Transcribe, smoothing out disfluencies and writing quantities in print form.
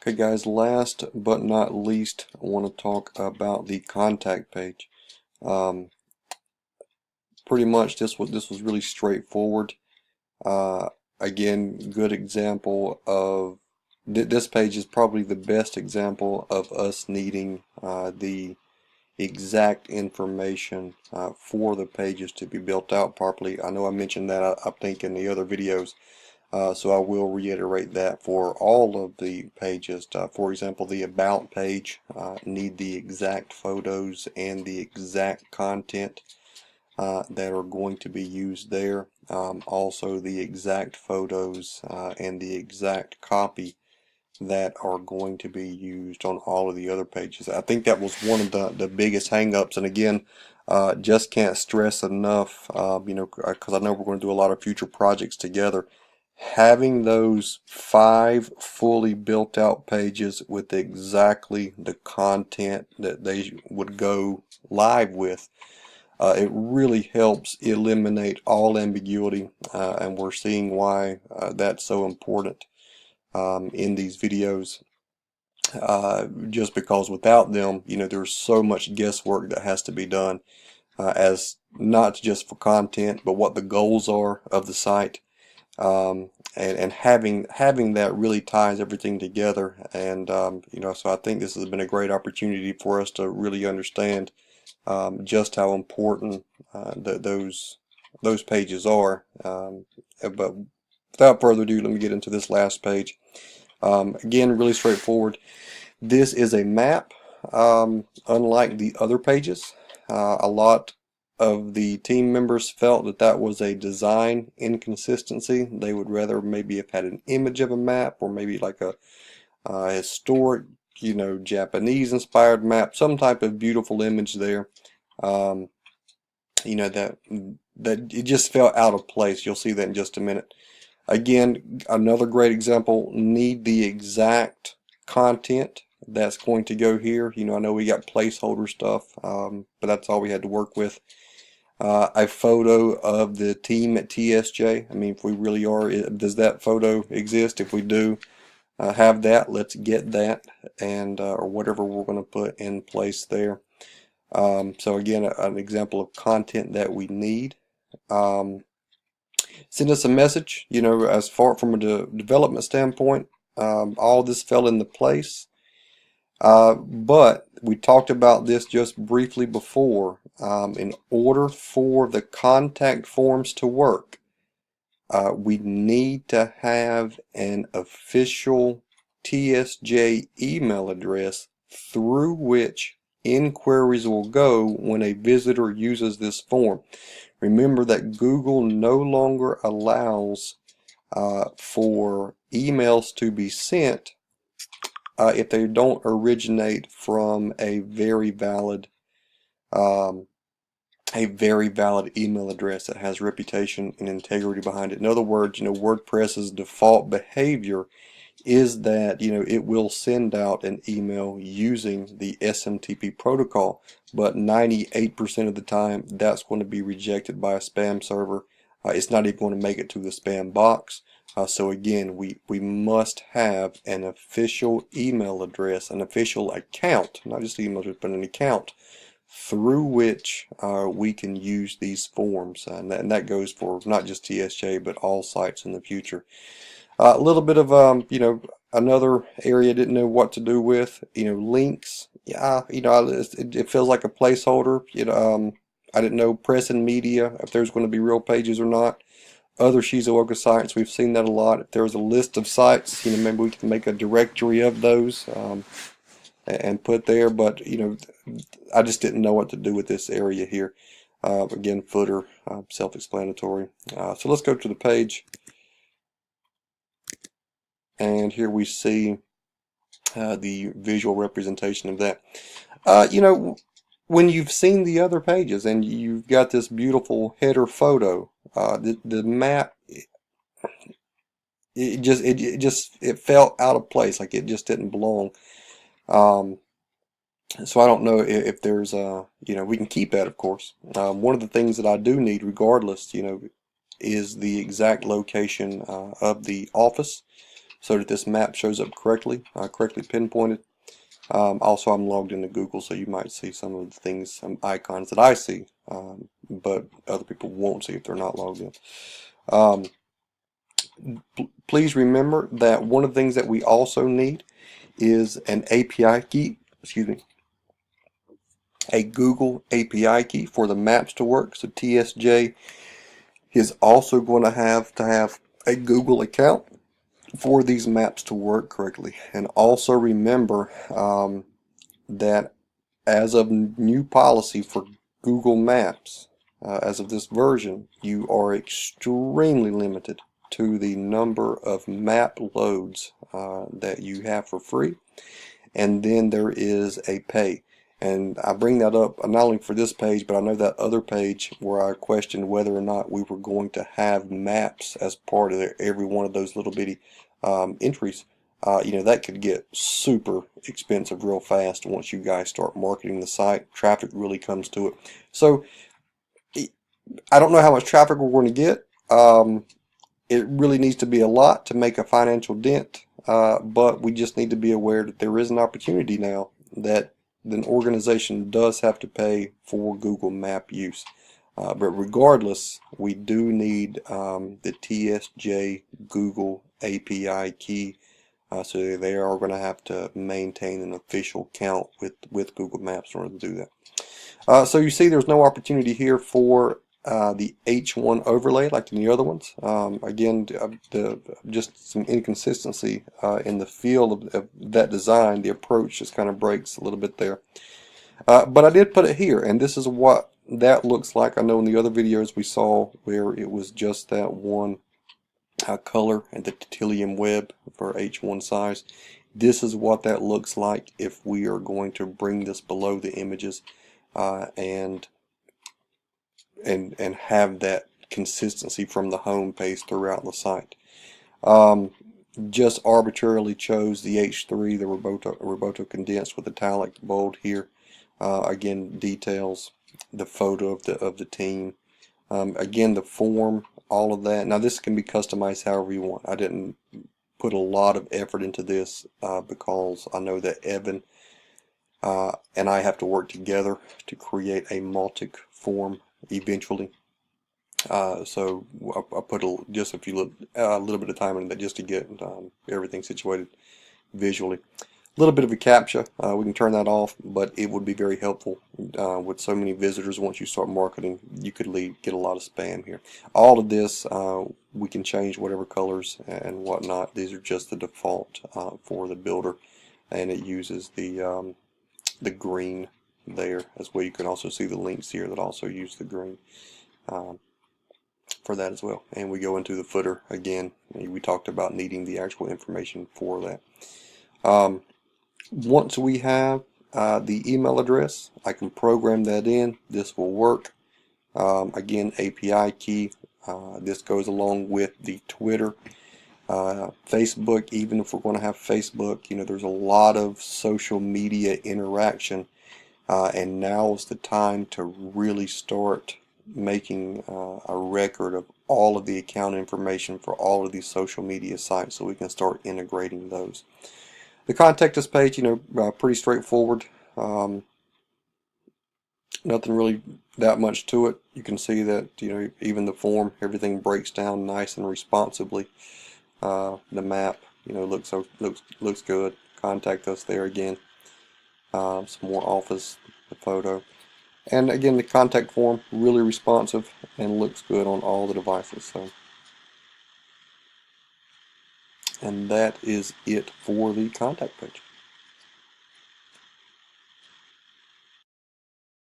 Okay guys, last but not least, I want to talk about the contact page. Um, Pretty much this was really straightforward. Uh, Again, good example of this page is probably the best example of us needing the exact information for the pages to be built out properly. I know I mentioned that I think in the other videos. So I will reiterate that for all of the pages. For example, the About page need the exact photos and the exact content that are going to be used there. Also the exact photos and the exact copy that are going to be used on all of the other pages. I think that was one of the biggest hang-ups, and again, just can't stress enough, because I know we're going to do a lot of future projects together. Having those 5 fully built out pages with exactly the content that they would go live with, it really helps eliminate all ambiguity, and we're seeing why that's so important in these videos. Just because without them, there's so much guesswork that has to be done, as not just for content, but what the goals are of the site. And having that really ties everything together. And so I think this has been a great opportunity for us to really understand just how important those pages are. But without further ado, let me get into this last page. Again, really straightforward. This is a map. Unlike the other pages, a lot of the team members felt that that was a design inconsistency. They would rather maybe have had an image of a map, or maybe like a historic, Japanese inspired map, some type of beautiful image there. Um, that it just felt out of place. You'll see that in just a minute. Again, another great example, need the exact content that's going to go here. I know we got placeholder stuff, but that's all we had to work with. A photo of the team at TSJ. I mean, if we really are, does that photo exist? If we do have that, let's get that, and or whatever we're going to put in place there. So again, an example of content that we need. Send us a message, as far from a development standpoint, all this fell into place. But we talked about this just briefly before. In order for the contact forms to work, we need to have an official TSJ email address through which inquiries will go when a visitor uses this form. Remember that Google no longer allows for emails to be sent if they don't originate from a very valid email address that has reputation and integrity behind it. In other words, WordPress's default behavior is that it will send out an email using the SMTP protocol, but 98% of the time that's going to be rejected by a spam server. It's not even going to make it to the spam box. So again, we must have an official email address, an official account, not just email address, but an account through which we can use these forms, and that goes for not just TSJ but all sites in the future. A little bit of another area I didn't know what to do with, links. Yeah, it feels like a placeholder. I didn't know press and media, if there's going to be real pages or not. Other Shizuoka sites, we've seen that a lot. If there's a list of sites, maybe we can make a directory of those and put there. But I just didn't know what to do with this area here. Again, footer, self-explanatory. So let's go to the page. And here we see the visual representation of that. When you've seen the other pages and you've got this beautiful header photo, the map, it felt out of place, like it just didn't belong. So I don't know if there's we can keep that, of course. One of the things that I do need, regardless, is the exact location of the office. so that this map shows up correctly, correctly pinpointed. Also, I'm logged into Google, so you might see some of the things, some icons that I see, but other people won't see if they're not logged in. Please remember that one of the things that we also need is an API key, excuse me, a Google API key for the maps to work. So TSJ is also going to have a Google account for these maps to work correctly. And also remember that as of new policy for Google Maps, as of this version, you are extremely limited to the number of map loads that you have for free, and then there is a pay. And I bring that up not only for this page, but I know that other page where I questioned whether or not we were going to have maps as part of every one of those little bitty entries. You know, that could get super expensive real fast once you guys start marketing the site. Traffic really comes to it. So I don't know how much traffic we're going to get. It really needs to be a lot to make a financial dent, but we just need to be aware that there is an opportunity now that an organization does have to pay for Google Map use. But regardless, we do need the TSJ Google API key, so they are going to have to maintain an official account with Google Maps in order to do that. So you see there's no opportunity here for the H1 overlay like in the other ones. Again, just some inconsistency in the feel of that design. The approach just kind of breaks a little bit there. But I did put it here, and this is what that looks like. I know in the other videos we saw where it was just that one color and the titanium web for H1 size. This is what that looks like if we are going to bring this below the images and have that consistency from the home page throughout the site. Just arbitrarily chose the H3, the Roboto condensed with italic bold here. Again, details, the photo of the team. Again, the form, all of that. Now this can be customized however you want. I didn't put a lot of effort into this because I know that Evan and I have to work together to create a Mautic form eventually. So I put just a little bit of time into that just to get everything situated visually. A little bit of a CAPTCHA, we can turn that off, but it would be very helpful with so many visitors. Once you start marketing, you could get a lot of spam here. All of this we can change whatever colors and whatnot. These are just the default for the builder, and it uses the green there as well. You can also see the links here that also use the green for that as well. And we go into the footer again. We talked about needing the actual information for that. Once we have the email address, I can program that in. This will work. Again, API key. This goes along with the Twitter, Facebook. Even if we're going to have Facebook, you know, there's a lot of social media interaction, and now is the time to really start making a record of all of the account information for all of these social media sites, so we can start integrating those. The contact us page, you know, pretty straightforward. Nothing really that much to it. You can see that, you know, even the form, everything breaks down nice and responsibly. The map, you know, looks good. Contact us there again. Some more office, the photo, and again the contact form, really responsive and looks good on all the devices. So. And that is it for the contact page.